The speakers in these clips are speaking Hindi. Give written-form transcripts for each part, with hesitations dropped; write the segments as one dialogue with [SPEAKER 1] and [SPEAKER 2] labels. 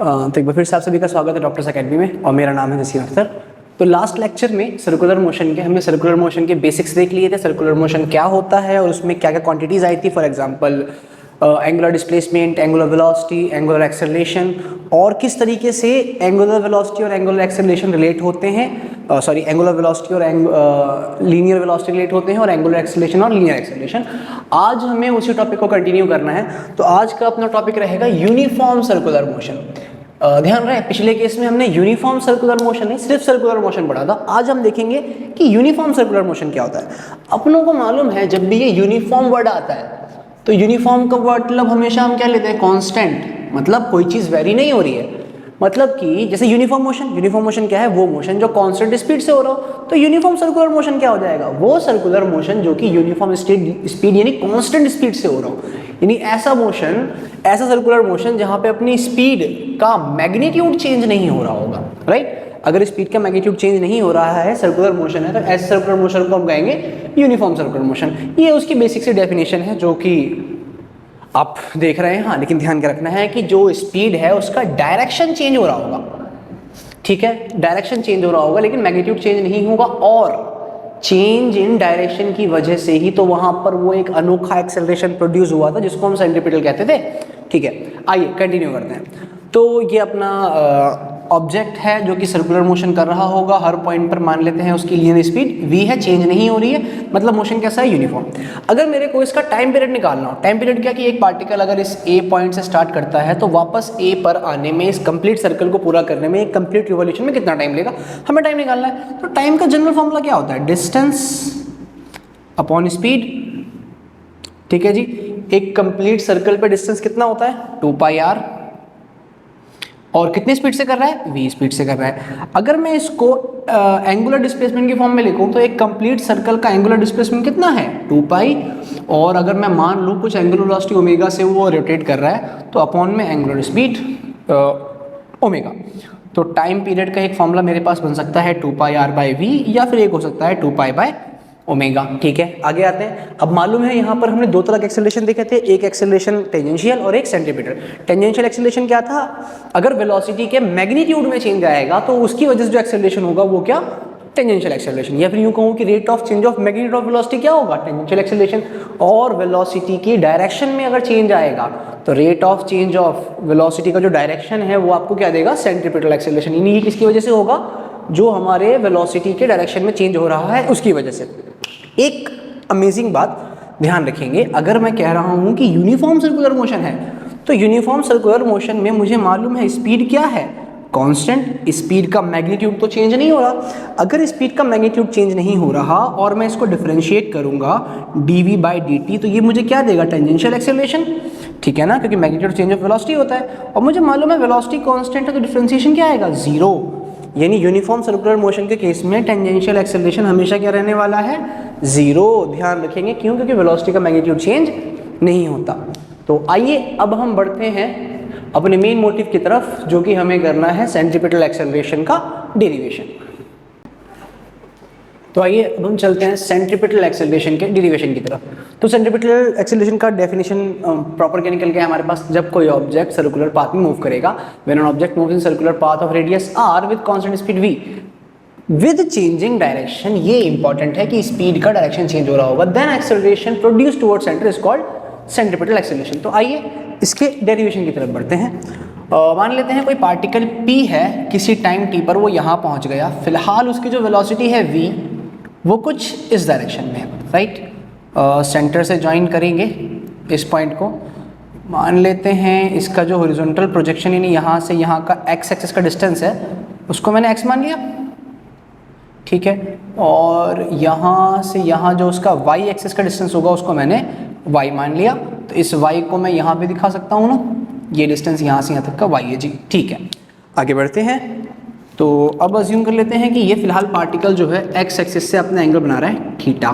[SPEAKER 1] तो एक बार फिर से आप सभी का स्वागत है डॉक्टर्स अकेडमी में और मेरा नाम है जसीम अख्तर। तो लास्ट लेक्चर में सर्कुलर मोशन के हमने सर्कुलर मोशन के बेसिक्स देख लिए थे। सर्कुलर मोशन क्या होता है और उसमें क्या क्या क्वांटिटीज़ आई थी, for example angular displacement, angular velocity, angular acceleration, और किस तरीके से एंगुलर वेलोसिटी और एंगुलर एक्सेलरेशन रिलेट होते हैं, एंगुलर वेलोसिटी और लीनियर वेलोसिटी रिलेट होते हैं, और एंगुलर एक्सेलरेशन और लीनियर एक्सेलरेशन। आज हमें उसी टॉपिक को कंटिन्यू करना है। तो आज का अपना टॉपिक रहेगा यूनिफॉर्म सर्कुलर मोशन। ध्यान रहे, पिछले केस में हमने यूनिफॉर्म सर्कुलर मोशन नहीं, सिर्फ सर्कुलर मोशन पढ़ा था। आज हम देखेंगे कि यूनिफॉर्म सर्कुलर मोशन क्या होता है। अपनों को मालूम है जब भी ये यूनिफॉर्म वर्ड आता है तो यूनिफॉर्म का मतलब हमेशा हम क्या लेते हैं, कांस्टेंट, मतलब कोई चीज़ वेरी नहीं हो रही है। मतलब कि जैसे यूनिफॉर्म मोशन क्या है, वो मोशन जो कांस्टेंट स्पीड से हो रहा हो। तो यूनिफॉर्म सर्कुलर मोशन क्या हो जाएगा, वो सर्कुलर मोशन जो कि यूनिफॉर्म स्पीड यानी कांस्टेंट स्पीड से हो रहा हो, यानी ऐसा मोशन, ऐसा सर्कुलर मोशन जहां पे अपनी स्पीड का मैग्नीट्यूड चेंज नहीं हो रहा होगा, राइट। अगर स्पीड का मैग्नीट्यूड चेंज नहीं हो रहा है, सर्कुलर मोशन है, तो ऐसे सर्कुलर मोशन को हम कहेंगे यूनिफॉर्म सर्कुलर मोशन। ये उसकी बेसिक सी डेफिनेशन है जो कि आप देख रहे हैं। हाँ, लेकिन ध्यान के रखना है कि जो स्पीड है उसका डायरेक्शन चेंज हो रहा होगा, ठीक है, डायरेक्शन चेंज हो रहा होगा लेकिन मैग्नीट्यूड चेंज नहीं होगा। और चेंज इन डायरेक्शन की वजह से ही तो वहां पर वो एक अनोखा एक्सेलरेशन प्रोड्यूस हुआ था जिसको हम सेंट्रीपिटल कहते थे, ठीक है। आइए कंटिन्यू करते हैं। तो ये अपना ऑब्जेक्ट है जो कि सर्कुलर मोशन कर रहा होगा। हर पॉइंट पर मान लेते हैं उसकी लीनियर स्पीड v है, चेंज नहीं हो रही है, मतलब मोशन कैसा है, यूनिफॉर्म। अगर मेरे को इसका टाइम पीरियड निकालना हो, टाइम पीरियड क्या कि एक पार्टिकल अगर इस a पॉइंट से स्टार्ट करता है तो वापस a पर आने में, इस कंप्लीट सर्कल को पूरा करने में, एक कंप्लीट रिवॉल्यूशन में कितना टाइम लेगा, हमें टाइम निकालना है। तो टाइम का जनरल फॉर्मूला क्या होता है, डिस्टेंस अपॉन स्पीड, ठीक है जी। एक कंप्लीट सर्कल पे डिस्टेंस कितना होता है, 2πr, और कितनी स्पीड से कर रहा है, v स्पीड से कर रहा है। अगर मैं इसको एंगुलर डिस्प्लेसमेंट की फॉर्म में लिखूं तो एक कंप्लीट सर्कल का एंगुलर डिस्प्लेसमेंट कितना है, 2π, और अगर मैं मान लूँ कुछ एंगुलर वेलोसिटी ओमेगा से वो रोटेट कर रहा है तो अपॉन में एंगुलर स्पीड ओमेगा। तो टाइम पीरियड का एक फॉर्मूला मेरे पास बन सकता है 2πr/v, या फिर एक हो सकता है 2π/ω, ठीक है। आगे आते हैं। अब मालूम है यहाँ पर हमने दो तरह के एक्सेलरेशन देखे थे, एक एक्सेलरेशन टेंजेंशियल और एक सेंट्रीपिटल। टेंजेंशियल एक्सेलरेशन क्या था, अगर वेलोसिटी के मैग्नीट्यूड में चेंज आएगा तो उसकी वजह से जो एक्सेलरेशन होगा वो क्या, टेंजेंशियल एक्सेलरेशन। या फिर यूँ कहूँ कि rate of change of magnitude of velocity क्या होगा, टेंजेंशियल एक्सेलरेशन। और वेलोसिटी की डायरेक्शन में अगर चेंज आएगा तो rate of change of velocity का जो डायरेक्शन है वो आपको क्या देगा, सेंट्रीपिटल एक्सेलरेशन। यानी ये किसकी वजह से होगा, जो हमारे वेलोसिटी के डायरेक्शन में चेंज हो रहा है उसकी वजह से। एक अमेजिंग बात ध्यान रखेंगे, अगर मैं कह रहा हूं कि यूनिफॉर्म सर्कुलर मोशन है तो यूनिफॉर्म सर्कुलर मोशन में मुझे मालूम है स्पीड क्या है, कांस्टेंट। स्पीड का मैग्नीट्यूड तो चेंज नहीं हो रहा। अगर स्पीड का मैग्नीट्यूड चेंज नहीं हो रहा और मैं इसको डिफरेंशिएट करूंगा dv/dt, तो ये मुझे क्या देगा, टेंजेंशियल एक्सेलरेशन, ठीक है ना, क्योंकि मैग्नीट्यूड चेंज ऑफ वेलोसिटी होता है। और मुझे मालूम है वेलोसिटी कांस्टेंट है तो डिफरेंशिएशन क्या आएगा, 0। यानी यूनिफॉर्म सर्कुलर मोशन के केस में टेंजेंशियल एक्सेलरेशन हमेशा क्या रहने वाला है, 0। ध्यान रखेंगे, क्यों, क्योंकि वेलोसिटी का मैग्नीट्यूड चेंज नहीं होता। तो आइए अब हम बढ़ते हैं अपने मेन मोटिव की तरफ, जो कि हमें करना है सेंट्रीपिटल एक्सेलरेशन का डेरिवेशन। तो आइए अब हम चलते हैं सेंट्रीपिटल एक्सेलरेशन के डेरिवेशन की तरफ। तो सेंट्रीपिटल एक्सेलरेशन का डेफिनेशन प्रॉपर क्या निकल गया हमारे पास, जब कोई ऑब्जेक्ट सर्कुलर पाथ में मूव करेगा, when an object moves in circular path of radius r with constant speed v with changing direction. ये इंपॉर्टेंट है कि स्पीड का डायरेक्शन चेंज हो रहा होगा, then acceleration produce towards centre is called centripetal acceleration. तो आइए इसके डेरिवेशन की तरफ बढ़ते हैं। मान लेते हैं कोई पार्टिकल p है, किसी टाइम t पर वो यहाँ पहुँच गया। फिलहाल उसकी जो वेलोसिटी है v वो कुछ इस डायरेक्शन में है, राइट। सेंटर से ज्वाइन करेंगे इस पॉइंट को, मान लेते हैं इसका जो हॉरिजॉन्टल प्रोजेक्शन यानी यहाँ से यहाँ का x एक्सिस का डिस्टेंस है उसको मैंने x मान लिया, ठीक है। और यहाँ से यहाँ जो उसका y एक्सिस का डिस्टेंस होगा उसको मैंने y मान लिया। तो इस y को मैं यहाँ पे दिखा सकता हूँ ना, ये डिस्टेंस यहाँ से यहाँ तक का y है जी, ठीक है। आगे बढ़ते हैं। तो अब अज्यूम कर लेते हैं कि ये फिलहाल पार्टिकल जो है x एक्सिस से अपना एंगल बना रहा है थीटा,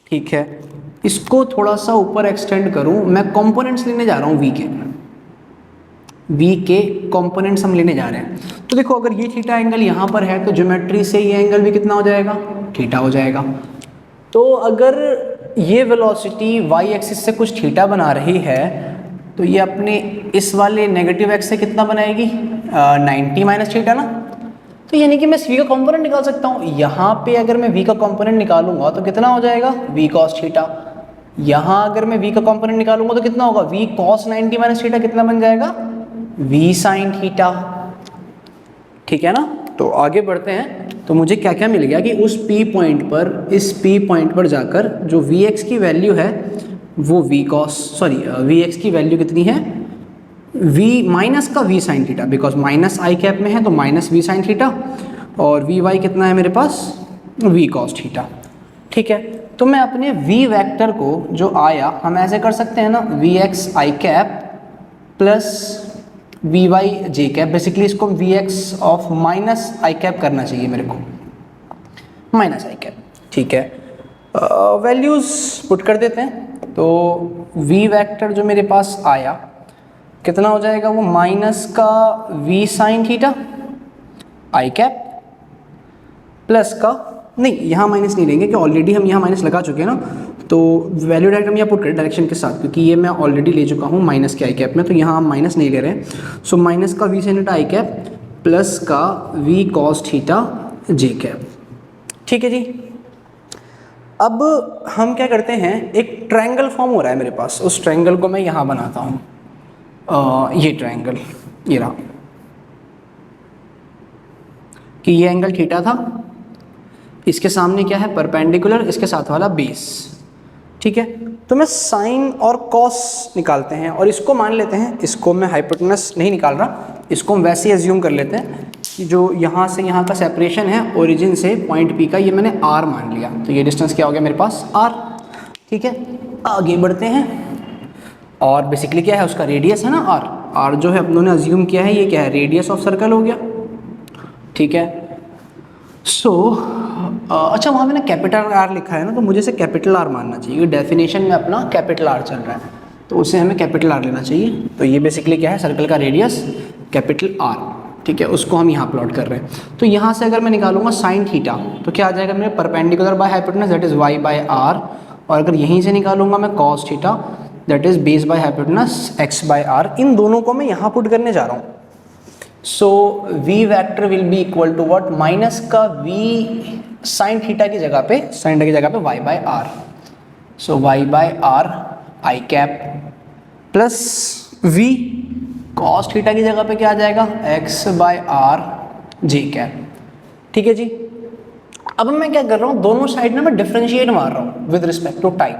[SPEAKER 1] ठीक है। इसको थोड़ा सा ऊपर एक्सटेंड करूं, मैं कंपोनेंट्स लेने जा रहा हूं v के कंपोनेंट्स हम लेने जा रहे हैं। तो देखो अगर ये थीटा एंगल यहाँ पर है तो ज्योमेट्री से ये एंगल भी कितना हो जाएगा, थीटा हो जाएगा। तो अगर ये वेलोसिटी y एक्सिस से कुछ थीटा बना रही है तो ये अपने इस वाले नेगेटिव एक्स से कितना बनाएगी 90 माइनस थीटा ना। तो यानी कि मैं v का कंपोनेंट निकाल सकता हूँ। यहाँ पे अगर मैं v का कंपोनेंट निकालूंगा तो कितना हो जाएगा v cos थीटा। यहाँ अगर मैं v का कंपोनेंट निकालूंगा तो कितना होगा v cos 90 माइनस थीटा, कितना बन जाएगा v sin थीटा। ठीक है ना। तो आगे बढ़ते हैं। तो मुझे क्या क्या मिल गया कि उस P पॉइंट पर, इस P पॉइंट पर जाकर जो Vx की वैल्यू है वो Vx की वैल्यू कितनी है v माइनस का v sin theta, because minus i cap में है तो माइनस v sin थीटा, और vy कितना है मेरे पास v cos थीटा। ठीक है। तो मैं अपने v वेक्टर को जो आया हम ऐसे कर सकते हैं ना, vx i cap plus vy j cap. Basically इसको vx of minus i cap करना चाहिए मेरे को, माइनस आई कैप। ठीक है। वैल्यूज़ पुट कर देते हैं। तो v वेक्टर जो मेरे पास आया कितना हो जाएगा, वो माइनस का v sine theta i cap plus का, नहीं यहाँ माइनस नहीं लेंगे कि ऑलरेडी हम यहाँ माइनस लगा चुके हैं ना, तो वैल्यू डायरेक्ट हम यहाँ पुट करें डायरेक्शन के साथ, क्योंकि ये मैं ऑलरेडी ले चुका हूँ माइनस के आई कैप में, तो यहाँ हम माइनस नहीं ले रहे हैं। सो माइनस का v sine theta i cap plus का v कॉस थीटा जे कैप। ठीक है जी। अब हम क्या करते हैं, एक ट्रायंगल फॉर्म हो रहा है मेरे पास, उस ट्रायंगल को मैं यहाँ बनाता हूँ। ये ट्रायंगल ये रहा कि ये एंगल थीटा था, इसके सामने क्या है परपेंडिकुलर, इसके साथ वाला बेस। ठीक है। तो मैं साइन और कॉस निकालते हैं और इसको मान लेते हैं, इसको मैं हाइपोटेनस नहीं निकाल रहा, इसको हम वैसे ही एज्यूम कर लेते हैं कि जो यहाँ से यहाँ का सेपरेशन है ओरिजिन से पॉइंट पी का, ये मैंने r मान लिया, तो ये डिस्टेंस क्या हो गया मेरे पास r। ठीक है। आगे बढ़ते हैं। और बेसिकली क्या है, उसका रेडियस है ना r जो है अपनों ने अज्यूम किया है, ये क्या है रेडियस ऑफ सर्कल हो गया। ठीक है। अच्छा वहाँ मैंने कैपिटल R लिखा है ना, तो मुझे इसे कैपिटल R मानना चाहिए। डेफिनेशन में अपना कैपिटल R चल रहा है तो उसे हमें कैपिटल R लेना चाहिए। तो ये बेसिकली क्या है, सर्कल का रेडियस कैपिटल R। ठीक है। उसको हम यहाँ प्लॉट कर रहे हैं। तो यहाँ से अगर मैं निकालूंगा साइन थीटा तो क्या आ जाएगा मेरे perpendicular by hypotenuse, that is y by r। और अगर यहीं से निकालूंगा मैं cos theta, that is base by hypotenuse x by r। इन दोनों को मैं यहाँ पुट करने जा रहा हूँ। So v vector will be equal to what, minus का v साइन थीटा की जगह पे, साइन थीटा की जगह पे y by r। So y by r i cap plus v cos theta की जगह पे क्या आ जाएगा x by r j cap. ठीक है जी। अब मैं क्या कर रहा हूँ, दोनों साइड में मैं डिफरेंशिएट मार रहा हूँ with respect to time.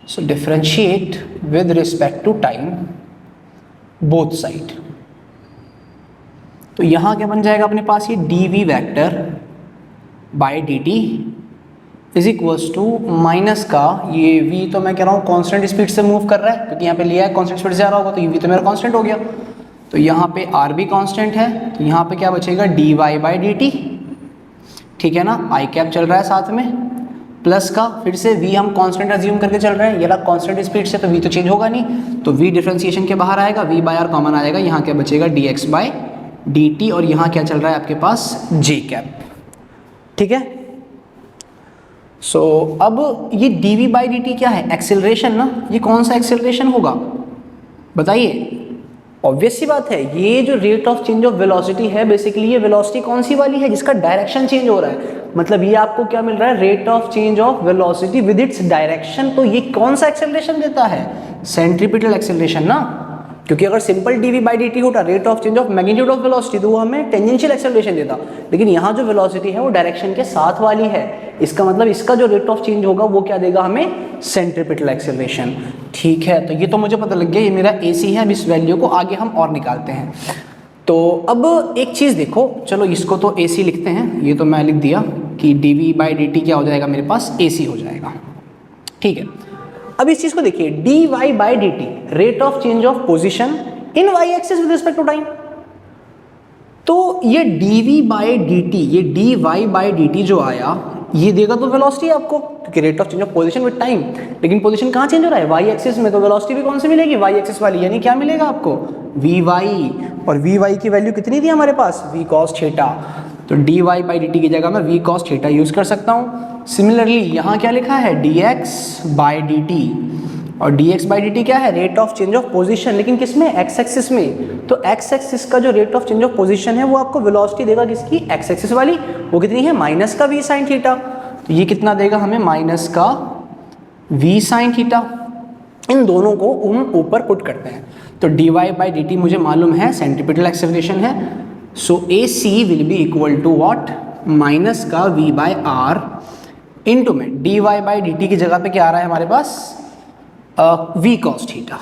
[SPEAKER 1] So differentiate with respect to time both side. तो यहाँ क्या बन जाएगा अपने पास, ये dv vector by dt is equals to minus का ये v, तो मैं कह रहा हूँ कांस्टेंट स्पीड से मूव कर रहा है, क्योंकि यहाँ पे लिया है कांस्टेंट स्पीड से जा रहा होगा, तो ये v तो मेरा कांस्टेंट हो गया। तो यहाँ पे r भी कांस्टेंट है, तो यहाँ पे क्या बचेगा dy बाई dt। ठीक है ना। आई कैप चल रहा है साथ में, प्लस का फिर से v हम कांस्टेंट अज्यूम करके चल रहे हैं, ये रहा कांस्टेंट स्पीड से, तो v तो चेंज होगा नहीं, तो v डिफरेंशिएशन के बाहर आएगा, v बाय r कॉमन आ जाएगा, यहाँ क्या बचेगा dx बाय dt, और यहाँ क्या चल रहा है आपके पास j कैप। ठीक है। सो अब ये dv बाई dt क्या है, एक्सेलरेशन ना। ये कौन सा एक्सेलरेशन होगा बताइए। ऑब्वियस सी बात है, ये जो rate of change of velocity है, बेसिकली ये वेलोसिटी कौन सी वाली है, जिसका डायरेक्शन चेंज हो रहा है। मतलब ये आपको क्या मिल रहा है, rate of change of velocity with its direction. तो ये कौन सा एक्सेलरेशन देता है, सेंट्रीपिटल एक्सेलरेशन ना, क्योंकि अगर सिंपल dv बाई dt होता rate of change of magnitude of velocity, तो वो हमें टेंजेंशियल एक्सेलरेशन देता। लेकिन यहाँ जो वेलोसिटी है वो डायरेक्शन के साथ वाली है, इसका मतलब इसका जो रेट ऑफ चेंज होगा वो क्या देगा हमें, सेंट्रीपिटल एक्सेलरेशन। ठीक है। तो ये तो मुझे पता लग गया, ये मेरा AC है। अब इस वैल्यू को आगे हम और निकालते हैं। तो अब एक चीज़ देखो, चलो इसको तो AC लिखते हैं, ये तो मैं लिख दिया कि dv बाई dt क्या हो जाएगा मेरे पास, AC हो जाएगा। ठीक है। अब इस चीज को देखिए, dy by dt rate of change of position in y axis with respect to time. तो ये dv बाई dt, ये dy बाई dt जो आया, ये देगा तो वेलोसिटी आपको, क्योंकि rate of change of position with time. लेकिन पोजीशन कहाँ चेंज हो रहा है, y एक्सिस में, तो वेलोसिटी भी कौन सी मिलेगी, y एक्सिस वाली। यानी क्या मिलेगा आपको, vy। और vy की वैल्यू कितनी थी हमारे पास, v cos थीटा। तो dy बाई dt की जगह मैं v cos थीटा यूज कर सकता हूँ। सिमिलरली यहाँ क्या लिखा है, dx बाई dt और dx बाई dt क्या है, rate of change of position, लेकिन किस में, एक्स एक्सिस में। तो एक्स एक्सिस का जो rate of change of position है वो आपको वेलोसिटी देगा किसकी, एक्स एक्सिस वाली, वो कितनी है, माइनस का v साइन थीटा। तो ये कितना देगा हमें, माइनस का v साइन थीटा। इन दोनों को हम ऊपर पुट करते हैं तो dy बाई dt मुझे मालूम है सेंट्रीपिटल एक्सेलरेशन है, so AC will be equal to what, minus का v बाई आर इंटू में dy बाई dt की जगह पे क्या आ रहा है हमारे पास, v cos theta,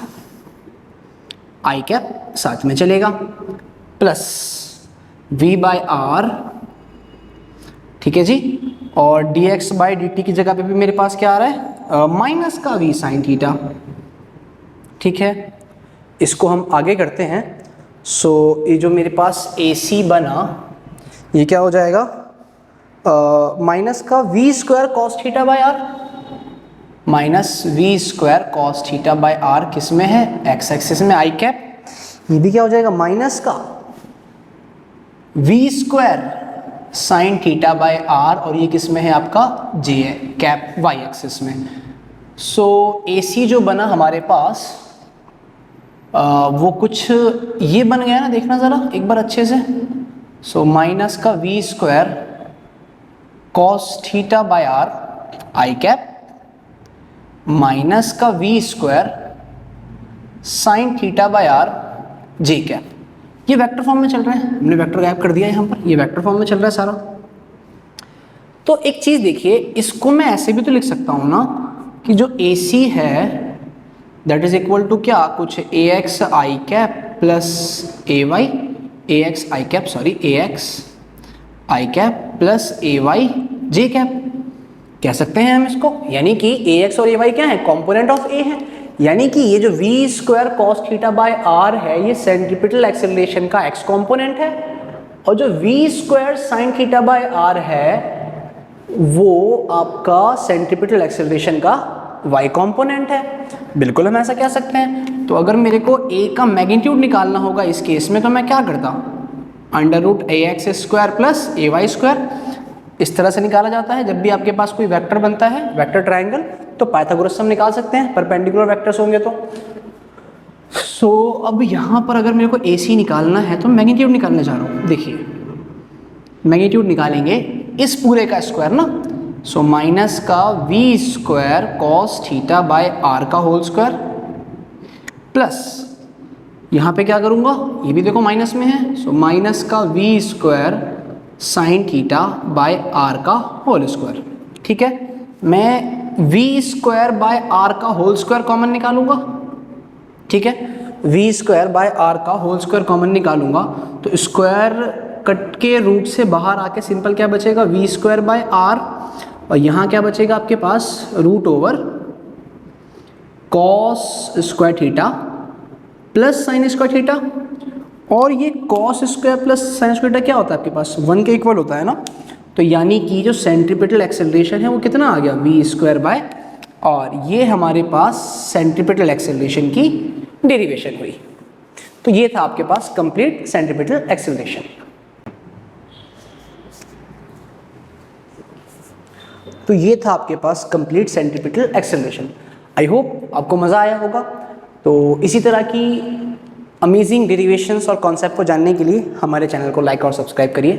[SPEAKER 1] i cap साथ में चलेगा, प्लस v बाई आर, ठीक है जी, और dx बाई dt की जगह पे भी मेरे पास क्या आ रहा है, माइनस का v साइन थीटा, ठीक है। इसको हम आगे करते हैं। सो ये जो मेरे पास AC बना ये क्या हो जाएगा, माइनस का v square cos theta by r, minus v square cos theta by r किस में है, एक्स एक्सिस में, आई कैप। ये भी क्या हो जाएगा, माइनस का v square sine theta by r, और ये किस में है आपका, j कैप y एक्सिस में। सो AC जो बना हमारे पास वो कुछ ये बन गया ना, देखना ज़रा एक बार अच्छे से। सो माइनस का v square cos theta by are I cap, minus का v square sine theta by R J cap. ये वेक्टर फॉर्म में चल रहा है, हमने वेक्टर गायब कर दिया यहाँ पर, ये वेक्टर फॉर्म में चल रहा है सारा। तो एक चीज़ देखिए, इसको मैं ऐसे भी तो लिख सकता हूँ ना कि जो AC है दैट इज इक्वल टू क्या, कुछ ax i cap plus ay, ax i cap sorry ax i cap plus ay j cap कह सकते हैं हम इसको। यानी कि ax और ay क्या है, कंपोनेंट ऑफ a है। यानी कि ये जो v square cos theta by r है ये सेंट्रीपिटल एक्सेलरेशन का x कंपोनेंट है, और जो v square sine theta by r है वो आपका सेंट्रीपिटल एक्सेलरेशन का y कंपोनेंट है। बिल्कुल हम ऐसा कह सकते हैं। तो अगर मेरे को a का मैग्नीट्यूड निकालना होगा इस केस में तो मैं क्या करता, under root ax square plus ay square, इस तरह से निकाला जाता है। जब भी आपके पास कोई वेक्टर बनता है, वेक्टर ट्रायंगल, तो पाइथागोरस हम निकाल सकते हैं, परपेंडिकुलर वेक्टर्स होंगे तो। सो अब यहाँ पर अगर मेरे को AC निकालना है तो मैग्नीट्यूड निकालने जा रहा हूँ। देखिए मैग्नीट्यूड निकालेंगे इस पूरे का स्क्वायर ना, सो माइनस का v square cos theta by r का होल स्क्वायर, प्लस यहाँ पे क्या करूँगा, ये भी देखो माइनस में है, सो माइनस का v square sine theta by r का होल स्क्वायर। ठीक है, मैं v स्क्वायर बाय आर का होल स्क्वायर कॉमन निकालूंगा। ठीक है, v स्क्वायर बाय आर का होल स्क्वायर कॉमन निकालूंगा तो स्क्वायर कट के रूट से बाहर आके सिंपल क्या बचेगा, v स्क्वायर बाय आर, और यहाँ क्या बचेगा आपके पास, root over cos square theta plus sine square theta. और ये cos square plus sine square theta क्या होता है आपके पास, 1 के इक्वल होता है ना। तो यानी कि जो सेंट्रीपिटल एक्सेलरेशन है वो कितना आ गया, v स्क्वायर बाय, और ये हमारे पास सेंट्रीपिटल एक्सेलरेशन की डेरिवेशन हुई। तो ये था आपके पास कंप्लीट सेंट्रीपिटल एक्सेलरेशन। तो ये था आपके पास complete centripetal acceleration. I hope आपको मज़ा आया होगा। तो इसी तरह की अमेजिंग डेरिवेशंस और कॉन्सेप्ट को जानने के लिए हमारे चैनल को लाइक और सब्सक्राइब करिए।